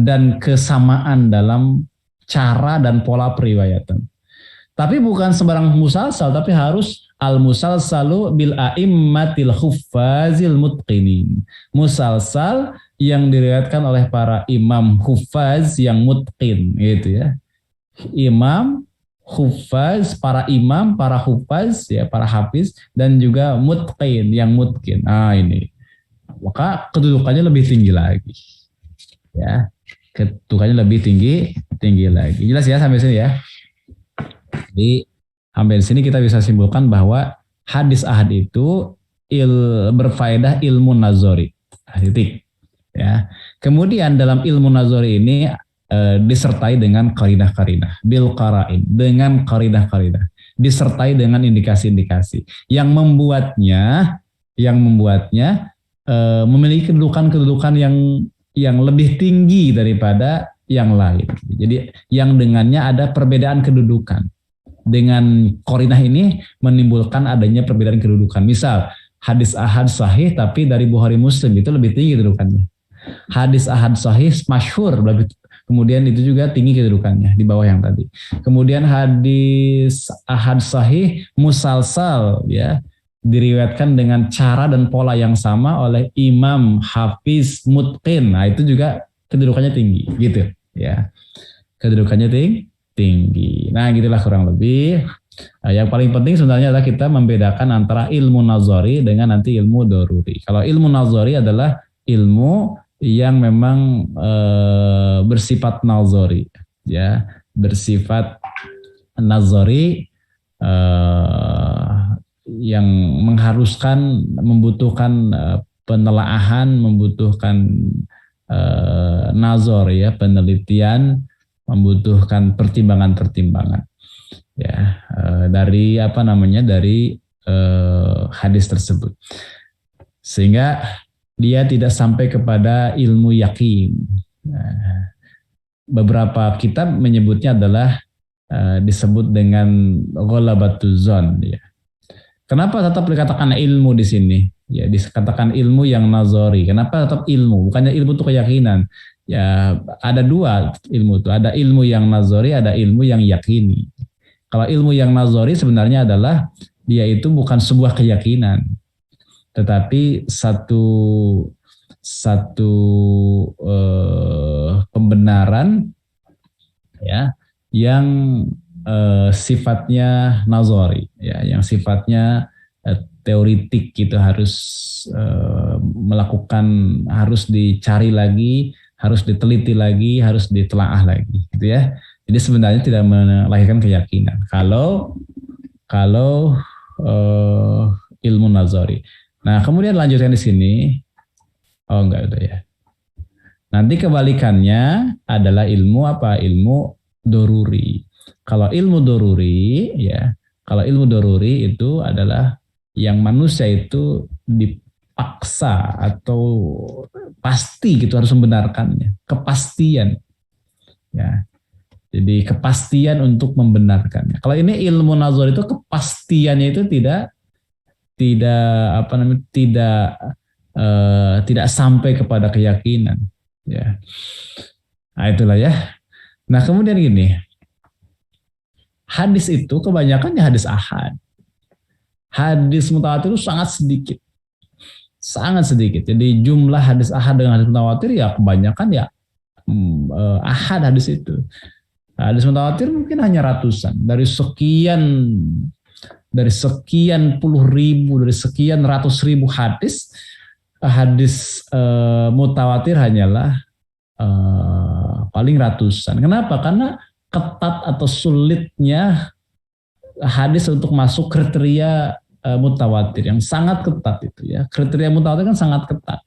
dan kesamaan dalam cara dan pola periwayatan. Tapi bukan sembarang musalsal, tapi harus al-musalsalu bil a'immatil huffazil mutqinin. Musalsal yang diriwayatkan oleh para imam huffaz yang mutqin, gitu ya. Imam, huffaz, para imam, para huffaz, ya, para hafiz, dan juga mutqin, yang mutqin. Nah ini, maka kedudukannya lebih tinggi lagi. Ya, kedudukannya lebih tinggi lagi. Jelas ya sampai sini ya. Jadi sampai sini kita bisa simpulkan bahwa hadis ahad itu berfaedah ilmu nazari. Titik. Ya. Kemudian dalam ilmu nazari ini disertai dengan qarinah-qarinah, bil qara'in, dengan qarinah-qarinah, disertai dengan indikasi-indikasi yang membuatnya memiliki kedudukan yang lebih tinggi daripada yang lain. Jadi yang dengannya ada perbedaan kedudukan. Dengan qarinah ini menimbulkan adanya perbedaan kedudukan. Misal hadis ahad sahih tapi dari Bukhari Muslim itu lebih tinggi kedudukannya. Hadis ahad sahih masyhur, kemudian itu juga tinggi kedudukannya di bawah yang tadi. Kemudian hadis ahad sahih musalsal, ya, diriwayatkan dengan cara dan pola yang sama oleh imam hafiz mutqin. Nah, itu juga kedudukannya tinggi gitu, ya. Kedudukannya tinggi. Nah, gitulah kurang lebih. Yang paling penting sebenarnya adalah kita membedakan antara ilmu nazari dengan nanti ilmu daruri. Kalau ilmu nazari adalah ilmu yang memang bersifat nazari, ya, bersifat nazari, yang mengharuskan, membutuhkan penelaahan, membutuhkan nazar, ya, penelitian, membutuhkan pertimbangan-pertimbangan, ya, dari hadis tersebut, sehingga dia tidak sampai kepada ilmu yakin. Nah, beberapa kitab menyebutnya adalah disebut dengan ghalabatuzon ya. Kenapa tetap dikatakan ilmu di sini? Ya, dikatakan ilmu yang nazari. Kenapa tetap ilmu? Bukannya ilmu itu keyakinan. Ya, ada dua ilmu itu. Ada ilmu yang nazari, ada ilmu yang yakini. Kalau ilmu yang nazari sebenarnya adalah dia itu bukan sebuah keyakinan, tetapi satu pembenaran ya yang sifatnya nazari ya, yang sifatnya teoritik gitu, harus melakukan, harus dicari lagi, harus diteliti lagi, harus ditelaah lagi gitu ya. Jadi sebenarnya tidak melahirkan keyakinan kalau kalau ilmu nazari. Nah, kemudian lanjutkan di sini. Oh, enggak udah ya. Nanti kebalikannya adalah ilmu apa? Ilmu doruri. Kalau ilmu doruri ya, kalau ilmu doruri itu adalah yang manusia itu dipaksa atau pasti gitu harus membenarkannya. Kepastian ya. Jadi kepastian untuk membenarkannya. Kalau ini ilmu nazar itu kepastiannya itu tidak apa namanya, tidak sampai kepada keyakinan ya. Nah itulah ya. Nah kemudian gini, hadis itu kebanyakan ya hadis ahad. Hadis mutawatir itu sangat sedikit. Jadi jumlah hadis ahad dengan hadis mutawatir ya kebanyakan ya ahad hadis itu. Hadis mutawatir mungkin hanya ratusan dari sekian puluh ribu, dari sekian ratus ribu hadis. Hadis mutawatir hanyalah paling ratusan. Kenapa? Karena ketat atau sulitnya hadis untuk masuk kriteria mutawatir yang sangat ketat itu ya. Kriteria mutawatir kan sangat ketat.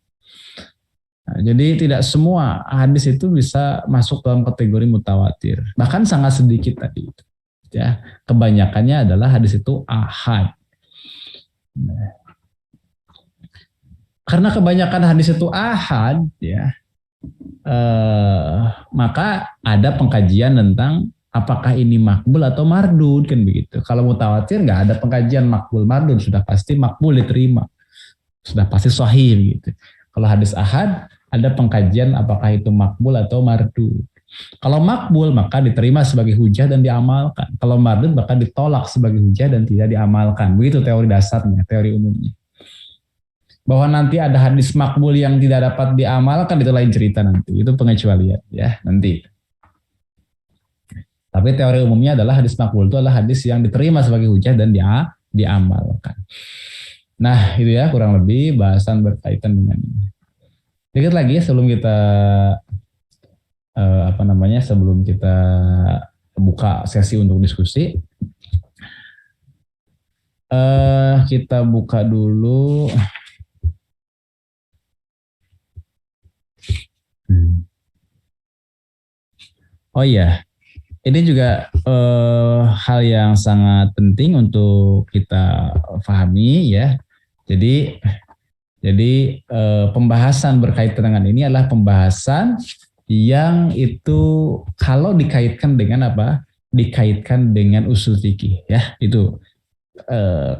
Nah, jadi tidak semua hadis itu bisa masuk dalam kategori mutawatir. Bahkan sangat sedikit tadi itu. Ya, kebanyakannya adalah hadis itu ahad. Nah, karena kebanyakan hadis itu ahad ya, maka ada pengkajian tentang apakah ini makbul atau mardud kan begitu. Kalau mutawatir nggak ada pengkajian makbul mardud, sudah pasti makbul diterima, sudah pasti sahih gitu. Kalau hadis ahad ada pengkajian apakah itu makbul atau mardud. Kalau makbul maka diterima sebagai hujah dan diamalkan. Kalau mardud maka ditolak sebagai hujah dan tidak diamalkan. Begitu teori dasarnya, teori umumnya. Bahwa nanti ada hadis makbul yang tidak dapat diamalkan itu lain cerita nanti. Itu pengecualian ya nanti. Tapi teori umumnya adalah hadis makbul itu adalah hadis yang diterima sebagai hujah dan diamalkan. Nah itu ya kurang lebih bahasan berkaitan dengan ini. Dikit lagi sebelum kita sebelum kita buka sesi untuk diskusi, kita buka dulu. Oh iya, ini juga hal yang sangat penting untuk kita pahami ya. Jadi pembahasan berkaitan dengan ini adalah pembahasan yang itu kalau dikaitkan dengan apa? Dikaitkan dengan usul fikih ya. Itu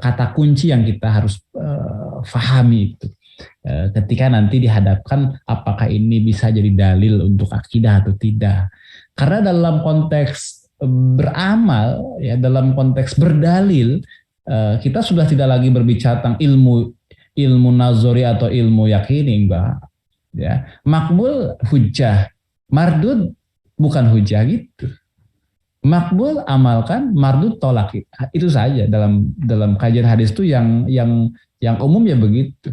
kata kunci yang kita harus pahami itu. Ketika nanti dihadapkan apakah ini bisa jadi dalil untuk akidah atau tidak. Karena dalam konteks beramal, ya dalam konteks berdalil, kita sudah tidak lagi berbicara tentang ilmu nazari atau ilmu yakini, enggak. Ya, makbul hujah, mardud bukan hujah gitu. Makbul amalkan, mardud tolak. Itu saja dalam kajian hadis itu yang umum ya begitu.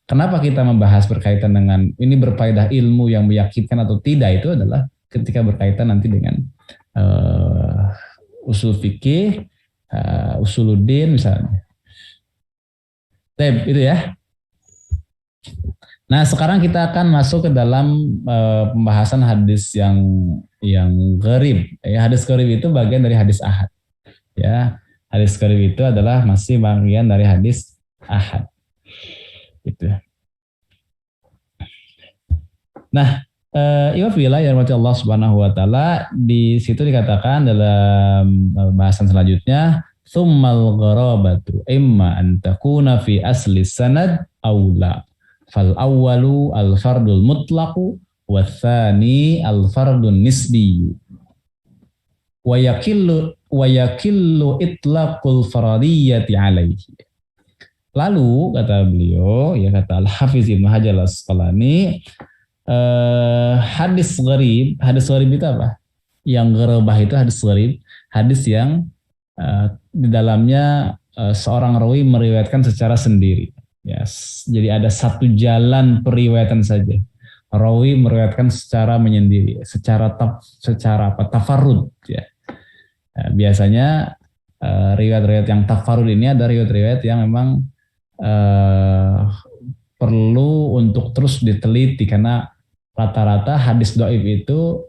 Kenapa kita membahas berkaitan dengan ini berfaedah ilmu yang meyakinkan atau tidak itu adalah ketika berkaitan nanti dengan usul fikih, usuluddin misalnya. Itu ya. Nah sekarang kita akan masuk ke dalam pembahasan hadis yang gharib. Ya, hadis gharib itu bagian dari hadis ahad. Ya, hadis gharib itu adalah masih bagian dari hadis ahad. Gitu. Nah, Iwa fila yang mati Allah Subhanahu wa taala, di situ dikatakan dalam bahasan selanjutnya, tsummal gharabatu imma an takuna fi asli sanad aw la. Fal awwalu al fardul mutlaqu wa tsani al fardun nisbi. Wa yakillu itlaqul faradiyyati alaihi. Lalu kata beliau, ya kata Al-Hafiz Ibnu Hajar Al-Asqalani, hadis gharib itu apa? Yang gharibah itu hadis gharib, hadis yang di dalamnya seorang rawi meriwayatkan secara sendiri. Ya, jadi ada satu jalan periwayatan saja. Rawi meriwayatkan secara menyendiri, secara tafarrud. Ya. Biasanya riwayat-riwayat yang tafarrud ini ada riwayat-riwayat yang memang perlu untuk terus diteliti karena rata-rata hadis dhaif itu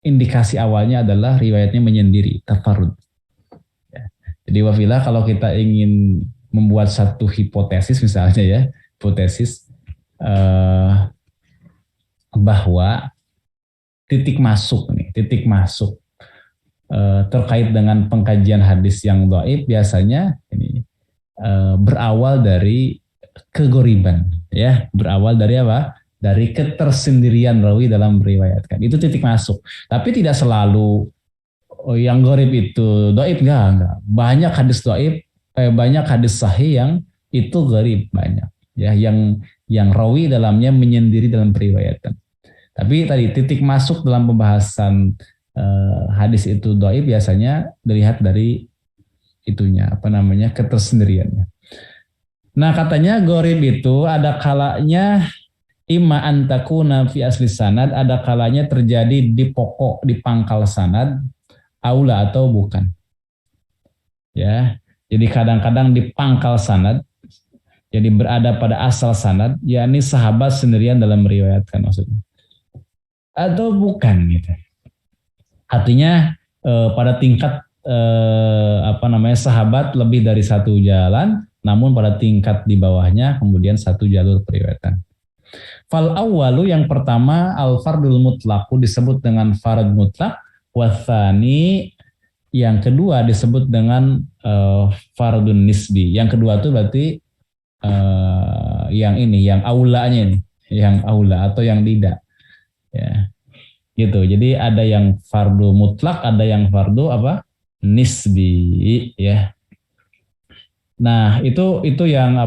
indikasi awalnya adalah riwayatnya menyendiri, tafarrud. Ya. Jadi wafilah kalau kita ingin membuat satu hipotesis misalnya ya, hipotesis bahwa titik masuk terkait dengan pengkajian hadis yang dhaif biasanya ini berawal dari kegoriban, ya, berawal dari apa? Dari ketersendirian rawi dalam meriwayatkan. Itu titik masuk. Tapi tidak selalu yang gorib itu dhaif, enggak. Banyak hadis dhaif, banyak hadis sahih yang itu gorib banyak, ya, yang rawi dalamnya menyendiri dalam periwayatan. Tapi tadi titik masuk dalam pembahasan hadis itu dhaif biasanya dilihat dari itunya, ketersendiriannya. Nah, katanya gorib itu ada kalanya imma antakuna fi asli sanad, ada kalanya terjadi di pokok, di pangkal sanad, aula atau bukan. Ya, jadi kadang-kadang di pangkal sanad, jadi berada pada asal sanad, yakni sahabat sendirian dalam meriwayatkan maksudnya. Atau bukan gitu. Artinya pada tingkat sahabat lebih dari satu jalan, namun pada tingkat di bawahnya kemudian satu jalur periwayatan. Fal awwalu yang pertama al fardul mutlaqu disebut dengan fard mutlak, watsani yang kedua disebut dengan fardun nisbi. Yang kedua itu berarti yang aulanya ini, yang aula atau yang tidak. Ya. Gitu. Jadi ada yang fardu mutlak, ada yang fardu nisbi, ya. Nah, itu yang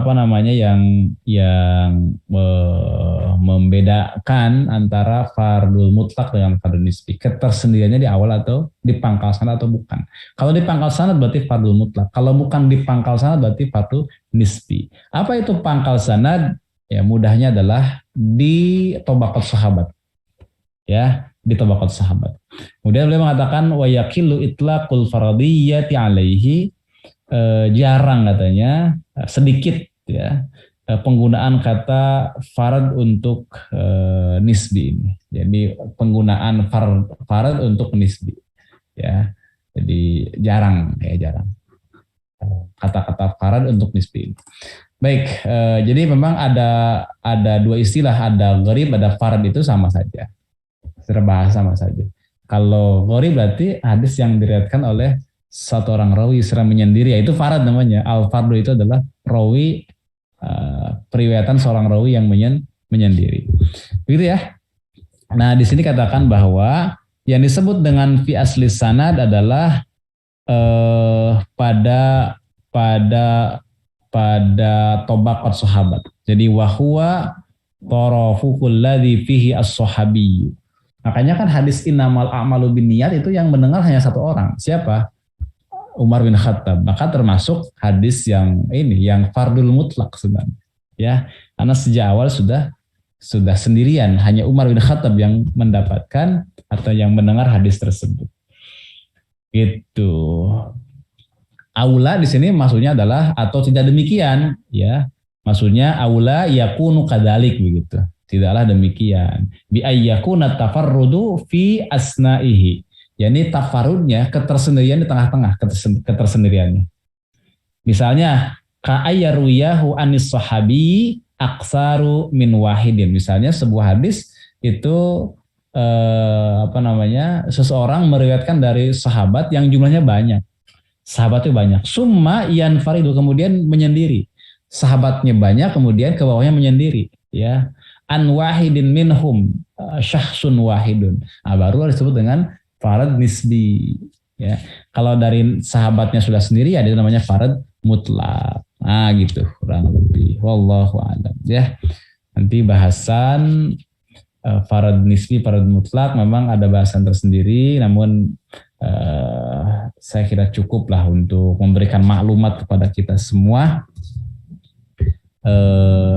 membedakan antara fardul mutlak dengan fardul nisbi. Ketersendiriannya di awal atau di pangkal sanad atau bukan. Kalau di pangkal sanad berarti fardul mutlak. Kalau bukan di pangkal sanad berarti fardul nisbi. Apa itu pangkal sanad? Ya, mudahnya adalah di tabaqat sahabat. Ya, di tabaqat sahabat. Kemudian beliau mengatakan wa yakillu itlaqul faradiyyati alaihi, jarang katanya, sedikit ya penggunaan kata farad untuk nisbi ini. Jadi penggunaan farad untuk nisbi, ya. Jadi jarang kata-kata farad untuk nisbi. Baik, jadi memang ada dua istilah, ada gharib, ada farad, itu sama saja. Secara bahasa sama saja. Kalau gharib berarti hadis yang diriwayatkan oleh satu orang rawi secara menyendiri, yaitu farad namanya. Al fardu itu adalah rawi, periwayatan seorang rawi yang menyendiri. Begitu ya. Nah, di sini katakan bahwa yang disebut dengan fi asli sanad adalah pada tabaqat sahabat. Jadi wahwa tarafukul ladzi fihi as-sahabiyyu. Makanya kan hadis innamal a'malu binniyat itu yang mendengar hanya satu orang. Siapa? Umar bin Khattab. Maka termasuk hadis yang fardul mutlak sebenarnya. Ya, karena sejak awal sudah sendirian, hanya Umar bin Khattab yang mendapatkan atau yang mendengar hadis tersebut. Gitu. Aula di sini maksudnya adalah atau tidak demikian, ya. Maksudnya aula yakunu kadzalik begitu. Tidaklah demikian. Bi ayyakuna tafarrudu fi asna'ihi. Yani tafarudnya, ketersendirian di tengah-tengah, ketersendiriannya. Misalnya, ka'ayyaruyahu anis sahabi aksaru min wahidin. Misalnya sebuah hadis itu seseorang meriwayatkan dari sahabat yang jumlahnya banyak. Sahabatnya banyak. Summa iyan faridu, kemudian menyendiri. Sahabatnya banyak, kemudian ke bawahnya menyendiri. Ya, an wahidin minhum, syahsun wahidun. Nah, baru disebut dengan farad nisbi. Ya, kalau dari sahabatnya sudah sendiri, ada ya, namanya farad mutlak. Nah, gitu kurang lebih. Wallahu a'lam. Ya, nanti bahasan farad nisbi, farad mutlak memang ada bahasan tersendiri, namun saya kira cukup lah untuk memberikan maklumat kepada kita semua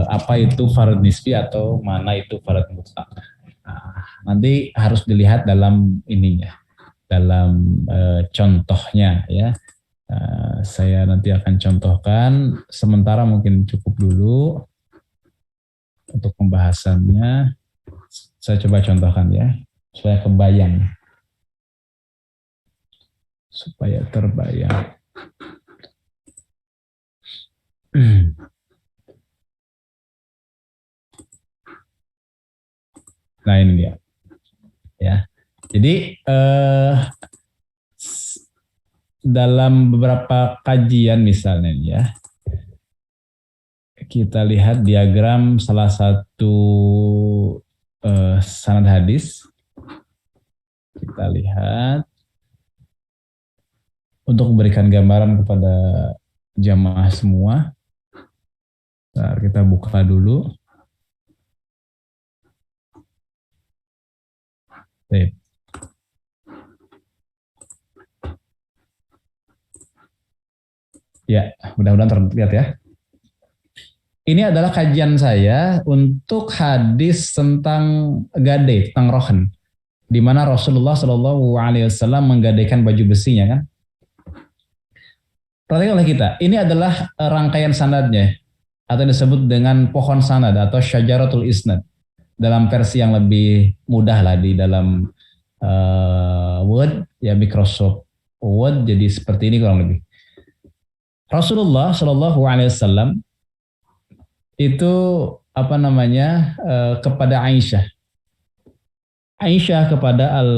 apa itu farad nisbi atau mana itu farad mutlak. Nah, nanti harus dilihat dalam ininya, dalam contohnya ya. Saya nanti akan contohkan, sementara mungkin cukup dulu untuk pembahasannya. Saya coba contohkan ya, supaya kebayang. Supaya terbayang. Nah ini dia. Ya. Jadi dalam beberapa kajian misalnya ya, kita lihat diagram salah satu sanad hadis. Kita lihat untuk memberikan gambaran kepada jamaah semua. Nah, kita buka dulu. Baik. Ya, mudah-mudahan terlihat ya. Ini adalah kajian saya untuk hadis tentang gadai, tentang rohan, di mana Rasulullah Shallallahu Alaihi Wasallam menggadaikan baju besinya kan. Perhatikan oleh kita, ini adalah rangkaian sanadnya atau disebut dengan pohon sanad atau syajaratul isnad dalam versi yang lebih mudah lah di dalam Word ya, Microsoft Word, jadi seperti ini kurang lebih. Rasulullah Shallallahu Alaihi Wasallam itu kepada Aisyah kepada Al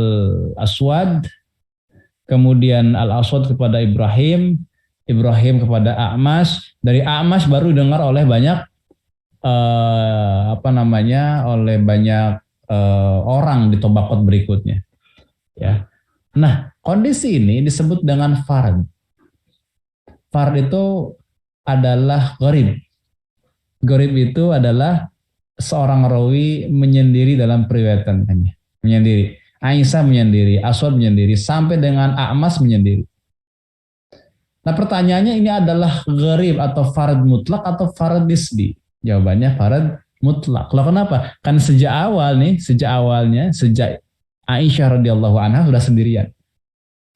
Aswad, kemudian Al Aswad kepada Ibrahim kepada A'mas, dari A'mas baru dengar oleh banyak orang di tobaqot berikutnya ya. Nah, kondisi ini disebut dengan farad. Farad itu adalah gharib. Gharib itu adalah seorang rawi menyendiri dalam periwayatannya. Menyendiri. Aisyah menyendiri, Aswad menyendiri, sampai dengan A'mas menyendiri. Nah, pertanyaannya, ini adalah gharib atau farad mutlak atau farad nisbi? Jawabannya farad mutlak. Loh, kenapa? Kan sejak awalnya Aisyah radhiyallahu anha sudah sendirian.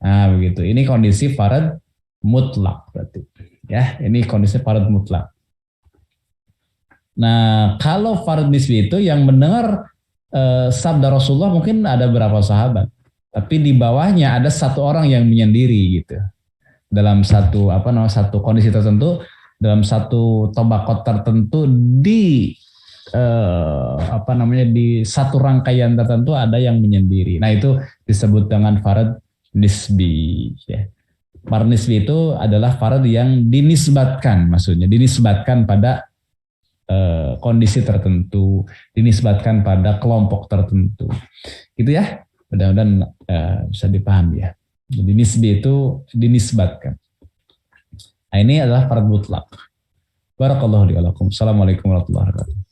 Nah, begitu. Ini kondisi farad mutlak berarti. Ya, ini kondisi farad mutlak. Nah, kalau farad nisbi itu yang mendengar sabda Rasulullah mungkin ada berapa sahabat, tapi di bawahnya ada satu orang yang menyendiri gitu. Dalam satu kondisi tertentu, dalam satu tobaqot tertentu, di di satu rangkaian tertentu ada yang menyendiri. Nah, itu disebut dengan farad nisbi ya. Farad nisbi itu adalah farad yang dinisbatkan, maksudnya dinisbatkan pada kondisi tertentu, dinisbatkan pada kelompok tertentu. Gitu ya. Mudah-mudahan bisa dipahami ya. Jadi nisbi itu dinisbatkan. Nah, ini adalah farad mutlak. Barakallahu li wa lakum. Assalamualaikum warahmatullahi wabarakatuh.